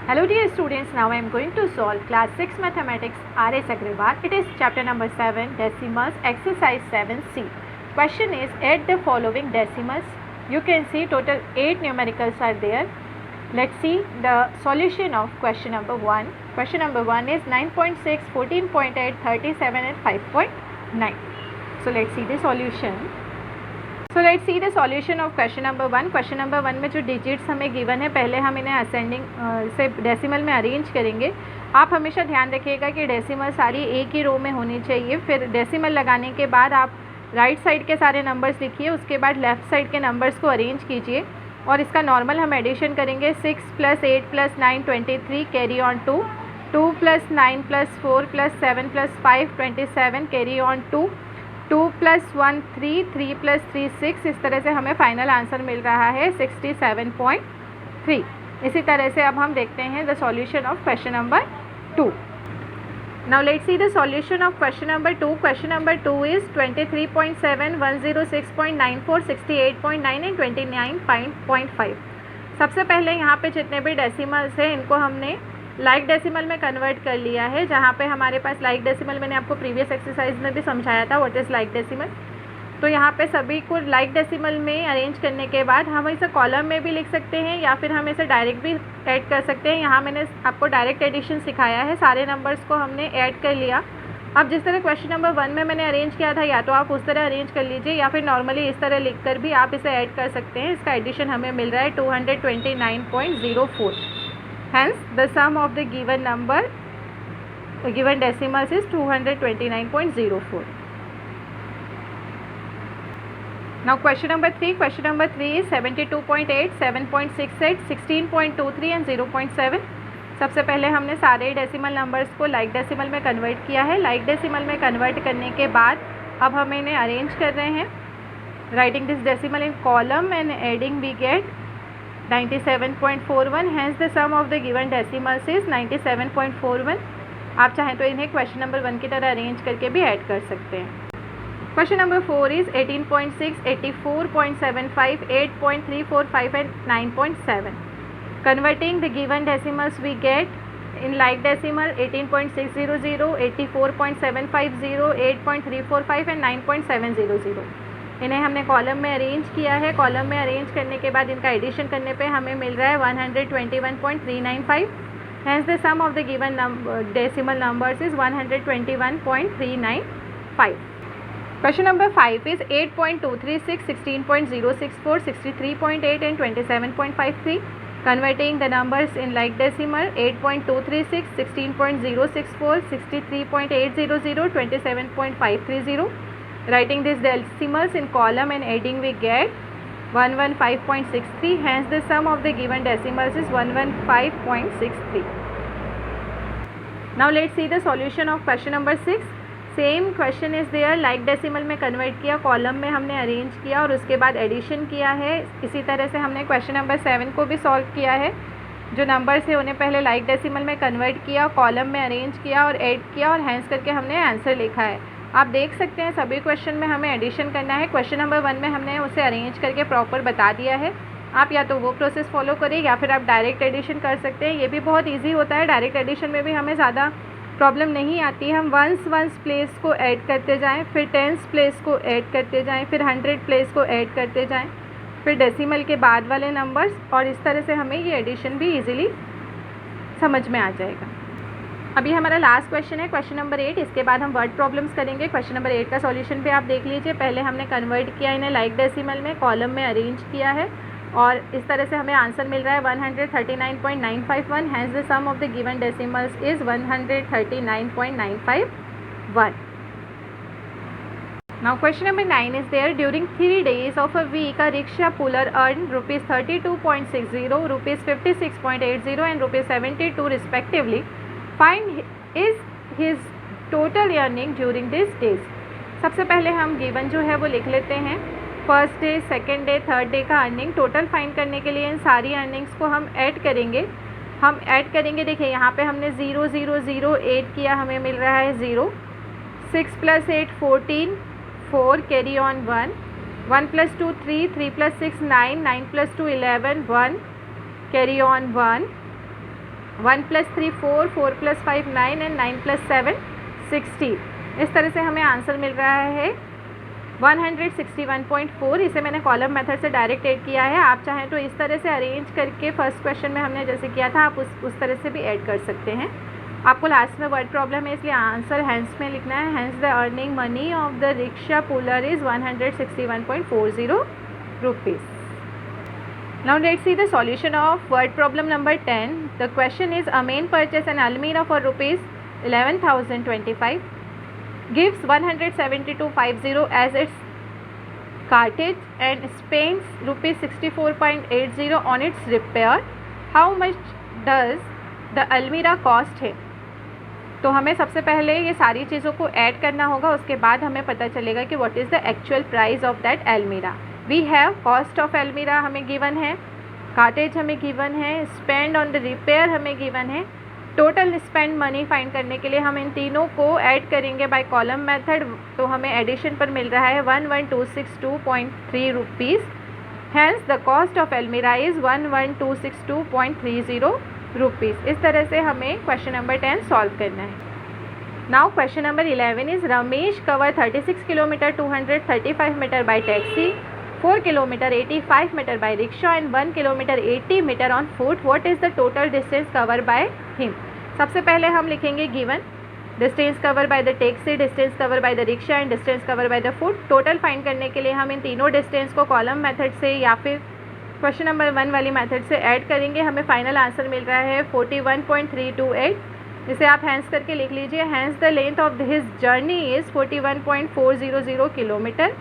Hello dear students, now I am going to solve class 6 mathematics R.S. Agrawal. It is chapter number 7 decimals exercise 7c. Question is add the following decimals. You can see total 8 numericals are there. Let's see the solution of question number 1. Question number 1 is 9.6, 14.8, 37 and 5.9. So let's see the solution. So let's see the solution of question number 1. Question number 1 में जो digits हमें given है पहले हम इन्हें ascending से decimal में arrange करेंगे. आप हमेशा ध्यान रखिएगा कि डेसिमल सारी एक ही रो में होनी चाहिए. फिर डेसिमल लगाने के बाद आप राइट साइड के सारे नंबर्स लिखिए, उसके बाद लेफ़्ट साइड के नंबर्स को अरेंज कीजिए और इसका नॉर्मल हम एडिशन करेंगे. 6 + 8 + 9 23 कैरी ऑन 2 + 9 + 4 + 7 + 5 27 कैरी ऑन 2 + 1 3 3 + 3 6. इस तरह से हमें फाइनल आंसर मिल रहा है 67.3. इसी तरह से अब हम देखते हैं the solution of question number 2. Now let's see the solution of question number 2. Question number 2 is 23.7 106.94 68.9 and 29.5. सबसे पहले यहाँ पे जितने भी डेसिमल्स हैं इनको हमने लाइक डेसिमल में कन्वर्ट कर लिया है. जहाँ पे हमारे पास लाइक डेसिमल मैंने आपको प्रीवियस एक्सरसाइज में भी समझाया था व्हाट इज़ लाइक डेसिमल. तो यहाँ पे सभी को लाइक डेसिमल में अरेंज करने के बाद हम इसे कॉलम में भी लिख सकते हैं या फिर हम इसे डायरेक्ट भी ऐड कर सकते हैं. यहाँ मैंने आपको डायरेक्ट एडिशन सिखाया है. सारे नंबर्स को हमने ऐड कर लिया. अब जिस तरह क्वेश्चन नंबर 1 में मैंने अरेंज किया था या तो आप उस तरह अरेंज कर लीजिए या फिर नॉर्मली इस तरह लिख कर भी आप इसे ऐड कर सकते हैं. इसका एडिशन हमें मिल रहा है 229.04. Hence, the sum of the given number, the given decimals is 229.04. Now, question number 3. Question number 3 is 72.8, 7.68, 16.23 and 0.7. सबसे पहले हमने सारे डेसिमल नंबर्स को लाइक डेसिमल में कन्वर्ट किया है. लाइक डेसिमल में कन्वर्ट करने के बाद अब हम इन्हें अरेंज कर रहे हैं. Writing this decimal in column and adding we get 97.41. Hence the sum of the given decimals is 97.41. आप चाहें तो इन्हें क्वेश्चन नंबर 1 की तरह अरेंज करके भी ऐड कर सकते हैं. Question number 4 is 18.6, 84.75, 8.345 and 9.7. Converting the given decimals we get in like decimal 18.600, 84.750, 8.345 and 9.700. इन्हें हमने कॉलम में अरेंज किया है. कॉलम में अरेंज करने के बाद इनका एडिशन करने पे हमें मिल रहा है 121.395. Hence the sum of the given decimal numbers is 121.395. Question number 5 is 8.236, 16.064, 63.8 and 27.53. Converting the numbers in like decimal 8.236, 16.064, 63.800, 27.530. Writing these decimals in column and adding we get 115.63. Hence the sum of the given decimals is 115.63. Now let's see the solution of question number 6. Same question is there. like decimal में convert किया, column में हमने arrange किया और उसके बाद addition किया है. इसी तरह से हमने question number 7 को भी solve किया है. जो नंबर्स है उन्हें पहले लाइक डेसिमल में कन्वर्ट किया, कॉलम में अरेंज किया और ऐड किया और हैंस करके हमने आंसर लिखा है. आप देख सकते हैं सभी क्वेश्चन में हमें एडिशन करना है. क्वेश्चन नंबर 1 में हमने उसे अरेंज करके प्रॉपर बता दिया है. आप या तो वो प्रोसेस फॉलो करें या फिर आप डायरेक्ट एडिशन कर सकते हैं. ये भी बहुत इजी होता है. डायरेक्ट एडिशन में भी हमें ज़्यादा प्रॉब्लम नहीं आती. हम वंस प्लेस को ऐड करते जाएँ, फिर टेंस प्लेस को ऐड करते जाएँ, फिर 100 प्लेस को ऐड करते जाएँ, फिर डेसिमल के बाद वाले नंबर्स, और इस तरह से हमें ये एडिशन भी ईजिली समझ में आ जाएगा. अभी हमारा लास्ट क्वेश्चन है क्वेश्चन नंबर 8. इसके बाद हम वर्ड प्रॉब्लम्स करेंगे. क्वेश्चन नंबर 8 का सॉल्यूशन भी आप देख लीजिए. पहले हमने कन्वर्ट किया इन्हें लाइक डेसिमल में, कॉलम में अरेंज किया है और इस तरह से हमें आंसर मिल रहा है 139.951. Hence the sum of the given decimals is 139.951. Now question number 9 is there. During 3 days of a week, a rickshaw puller earned rupees 32.60, rupees 56.80 and rupees 72 respectively. Find is his total earning during these days. सबसे पहले हम given जो है वो लिख लेते हैं. First day, second day, third day का अर्निंग टोटल फाइंड करने के लिए इन सारी अर्निंग्स को हम ऐड करेंगे. देखिए यहाँ पे हमने 0 0 0 8 किया, हमें मिल रहा है 0. 6 + 8 14, 4 carry on 1, 1 + 2 3, 3 + 6 9, 9 + 2 11, 1 carry on 1, 1 + 3 4, 4 + 5 9 and 9 + 7 60। इस तरह से हमें आंसर मिल रहा है 161.4। इसे मैंने कॉलम मेथड से डायरेक्ट ऐड किया है। आप चाहें तो इस तरह से अरेंज करके फर्स्ट क्वेश्चन में हमने जैसे किया था आप उस तरह से भी ऐड कर सकते हैं। आपको लास्ट में वर्ड प्रॉब्लम है इसलिए आंसर हैंस में लिखना है। Hence the earning money of the rickshaw puller is 161.40 rupees. Now let's see the solution of word problem number 10. The question is a man purchased an almirah for rupees 11,025, gives 172.50 as its cartage and spends rupees 64.80 on its repair. How much does the almirah cost him? तो हमें सबसे पहले ये सारी चीज़ों को add करना होगा, उसके बाद हमें पता चलेगा कि what is the actual price of that अलमीरा। वी हैव कॉस्ट ऑफ अलमीरा हमें गिवन है, कार्टेज हमें गिवन है, स्पेंड ऑन द रिपेयर हमें गिवन है। टोटल स्पेंड मनी फाइंड करने के लिए हम इन तीनों को ऐड करेंगे बाय कॉलम मेथड। तो हमें एडिशन पर मिल रहा है 11262.3 rupees. Hence the cost of almirah is 11262.30 rupees. इस तरह से हमें क्वेश्चन नंबर 10 सॉल्व करना है। Now question number 11 is Ramesh cover 36 kilometre 235 metre by taxi, 4 kilometre 85 metre by rickshaw and 1 kilometre 80 metre on foot. What is the total distance cover by him? सबसे पहले हम लिखेंगे given distance cover by the taxi, distance cover by the rickshaw and distance cover by the foot. Total find करने के लिए हम इन तीनों distance को कॉलम मेथड से या फिर क्वेश्चन नंबर 1 वाली मेथड से ऐड करेंगे। हमें फाइनल आंसर मिल रहा है 41.328। इसे आप हैंस करके लिख लीजिए। Hence the length of his journey is 41.400 kilometre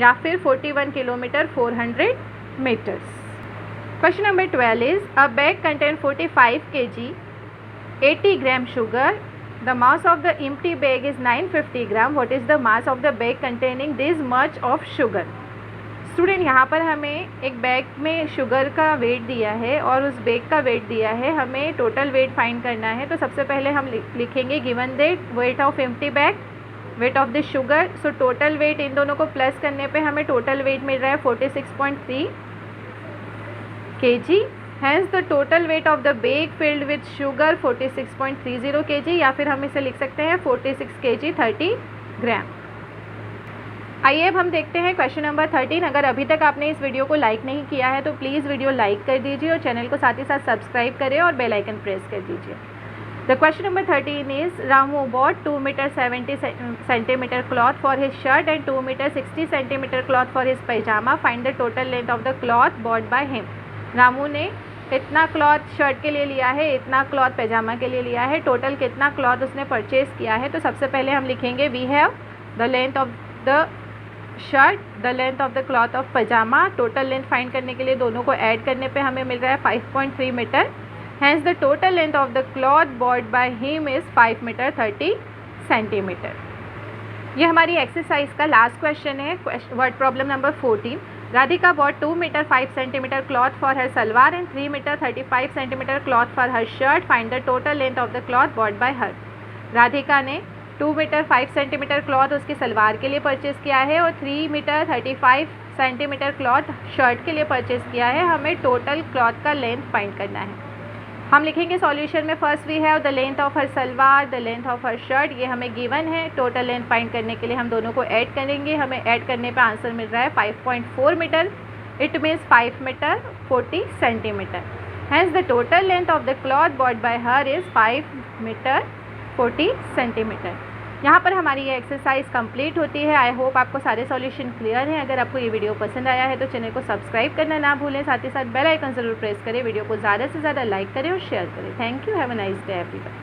या फिर 41 kilometre 400 metres. Question number 12 is a bag contain 45 kg 80 gram sugar. The mass of the empty bag is 950 gram. What is the mass of the bag containing this much of sugar? Student, यहाँ पर हमें एक bag में sugar का wait दिया है और उस बैग का वेट दिया है, हमें टोटल वेट फाइंड करना है। तो सबसे पहले हम लिखेंगे given that weight of empty bag, weight of the sugar. So total weight इन दोनों को प्लस करने पे हमें टोटल वेट मिल रहा है 46.3 kg। Hence the total weight of the bag filled with sugar 46.30 kg, या फिर हम इसे लिख सकते हैं 46 kg 30 ग्राम। आइए अब हम देखते हैं क्वेश्चन नंबर 13। अगर अभी तक आपने इस वीडियो को लाइक नहीं किया है तो प्लीज़ वीडियो लाइक कर दीजिए और चैनल को साथ ही साथ सब्सक्राइब करें और बेल आइकन प्रेस कर दीजिए। The question number 13 is Ramu bought 2 metre 70 centimetre cloth for his shirt and 2 metre 60 centimetre cloth for his pyjama. Find the total length of the cloth bought by him. Ramu ने इतना cloth shirt के लिए लिया है, इतना cloth पैजामा के लिए लिया है, टोटल कितना क्लॉथ उसने परचेज़ किया है। तो सबसे पहले हम लिखेंगे we have the length of the shirt, the length of the cloth of pyjama. Total length find करने के लिए दोनों को ऐड करने पे हमें मिल रहा है 5.3 metre. Hence the total length of the cloth bought by him is 5 metre 30 centimetre. ये हमारी एक्सरसाइज का लास्ट क्वेश्चन है। Word problem number 14। Radhika bought 2 metre 5 centimetre cloth for her salwar and 3 metre 35 centimetre cloth for her shirt. Find the total length of the cloth bought by her. Radhika ने 2 metre 5 centimetre cloth उसकी सलवार के लिए purchase किया है और 3 metre 35 centimetre cloth shirt के लिए purchase किया है। हमें टोटल क्लॉथ का लेंथ फाइंड करना है। हम लिखेंगे सॉल्यूशन में first we have the length of her salwar, the length of her shirt. ये हमें गिवन है। टोटल लेंथ फाइंड करने के लिए हम दोनों को ऐड करेंगे। हमें ऐड करने पर आंसर मिल रहा है 5.4 metre. It means 5 metre 40 centimetre. Hence the total length of the cloth bought by her is 5 metre 40 centimetre. यहाँ पर हमारी ये एक्सरसाइज कंप्लीट होती है। आई होप आपको सारे सॉल्यूशन क्लियर हैं। अगर आपको ये वीडियो पसंद आया है तो चैनल को सब्सक्राइब करना ना भूलें, साथ ही साथ बेल आइकन ज़रूर प्रेस करें। वीडियो को ज़्यादा से ज़्यादा लाइक करें और शेयर करें। Thank you. Have a nice day everyone.